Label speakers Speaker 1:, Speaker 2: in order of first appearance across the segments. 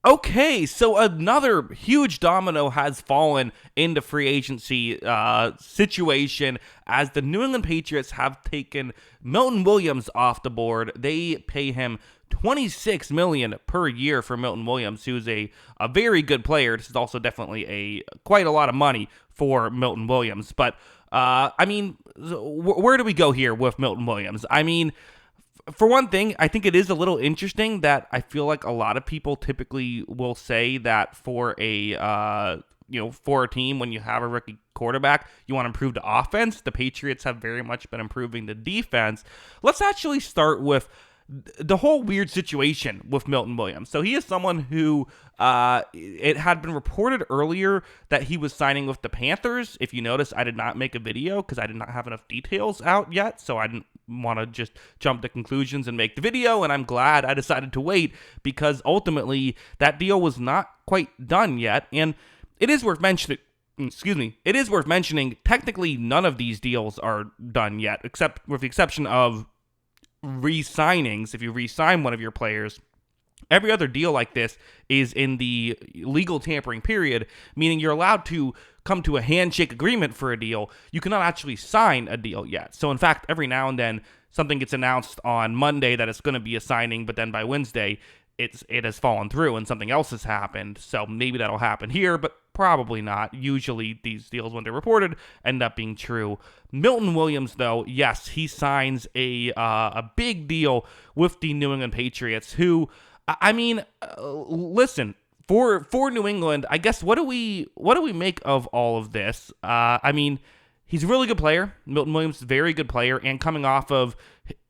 Speaker 1: Okay, so another huge domino has fallen in the free agency situation as the New England Patriots have taken Milton Williams off the board. They pay him $26 million per year for Milton Williams, who's a very good player. This is also definitely quite a lot of money for Milton Williams. But where do we go here with Milton Williams? I mean, for one thing, I think it is a little interesting that I feel like a lot of people typically will say that for a team, when you have a rookie quarterback, you want to improve the offense. The Patriots have very much been improving the defense. Let's actually start with the whole weird situation with Milton Williams. So he is someone who it had been reported earlier that he was signing with the Panthers. If you notice, I did not make a video because I did not have enough details out yet, so I didn't want to just jump to conclusions and make the video, and I'm glad I decided to wait because ultimately that deal was not quite done yet, and it is worth mentioning. It is worth mentioning, technically none of these deals are done yet, except with the exception of re-signings. If you re-sign one of your players, every other deal like this is in the legal tampering period, meaning you're allowed to come to a handshake agreement for a deal. You cannot actually sign a deal yet. So in fact, every now and then something gets announced on Monday that it's going to be a signing, but then by Wednesday it has fallen through and something else has happened. So maybe that'll happen here, but probably not. Usually these deals, when they're reported, end up being true. Milton Williams, though, yes, he signs a big deal with the New England Patriots, who, listen, for New England, I guess what do we make of all of this? He's a really good player. Milton Williams is a very good player, and coming off of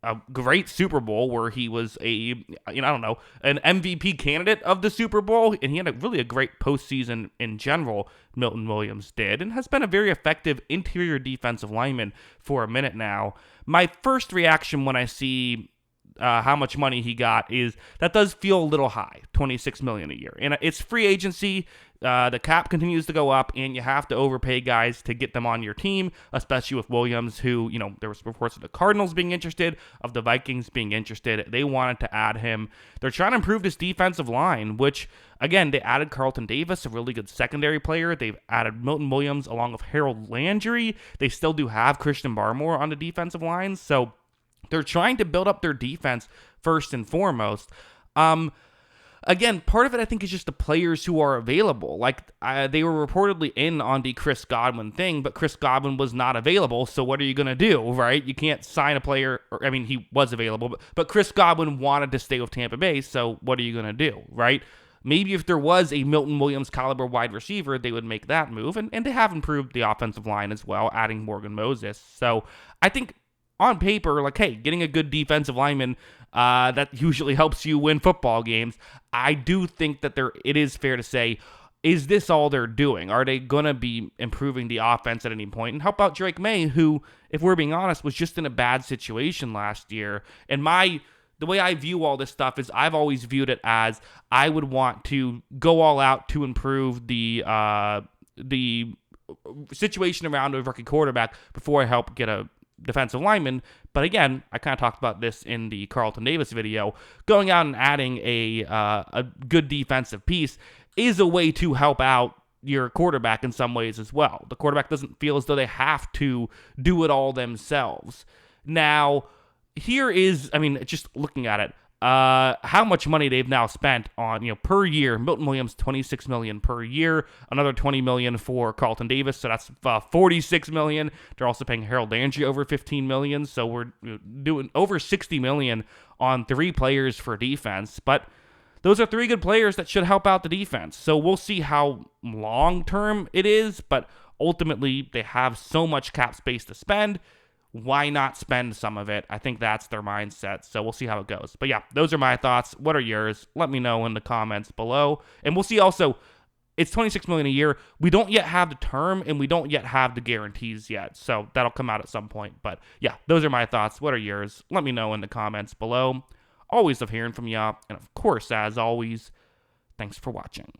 Speaker 1: a great Super Bowl where he was an MVP candidate of the Super Bowl, and he had a great postseason in general, Milton Williams did, and has been a very effective interior defensive lineman for a minute now. My first reaction when I see how much money he got is that does feel a little high, $26 million a year. And it's free agency. The cap continues to go up, and you have to overpay guys to get them on your team, especially with Williams, who, there was reports of the Cardinals being interested, of the Vikings being interested. They wanted to add him. They're trying to improve this defensive line, which, again, they added Carlton Davis, a really good secondary player. They've added Milton Williams along with Harold Landry. They still do have Christian Barmore on the defensive line, so they're trying to build up their defense first and foremost. Again, part of it, I think, is just the players who are available. They were reportedly in on the Chris Godwin thing, but Chris Godwin was not available, so what are you going to do, right? You can't sign a player, he was available, but Chris Godwin wanted to stay with Tampa Bay, so what are you going to do, right? Maybe if there was a Milton Williams caliber wide receiver, they would make that move, and they have improved the offensive line as well, adding Morgan Moses. So I think on paper, getting a good defensive lineman, that usually helps you win football games. I do think that it is fair to say, is this all they're doing? Are they going to be improving the offense at any point? And how about Drake May, who, if we're being honest, was just in a bad situation last year? And the way I view all this stuff is I've always viewed it as I would want to go all out to improve the situation around a rookie quarterback before I help get a defensive lineman. But again, I kind of talked about this in the Carlton Davis video. Going out and adding a good defensive piece is a way to help out your quarterback in some ways as well. The quarterback doesn't feel as though they have to do it all themselves. Now, here is, just looking at it, how much money they've now spent on, per year. Milton Williams, $26 million per year, another $20 million for Carlton Davis, so that's $46 million. They're also paying Harold Landry over $15 million, so we're doing over $60 million on 3 players for defense, but those are 3 good players that should help out the defense. So we'll see how long-term it is, but ultimately they have so much cap space to spend. Why not spend some of it? I think that's their mindset, so we'll see how it goes. But yeah, those are my thoughts. What are yours? Let me know in the comments below. And we'll see also, it's $26 million a year. We don't yet have the term, and we don't yet have the guarantees yet, so that'll come out at some point. But yeah, those are my thoughts. What are yours? Let me know in the comments below. Always love hearing from y'all, and of course, as always, thanks for watching.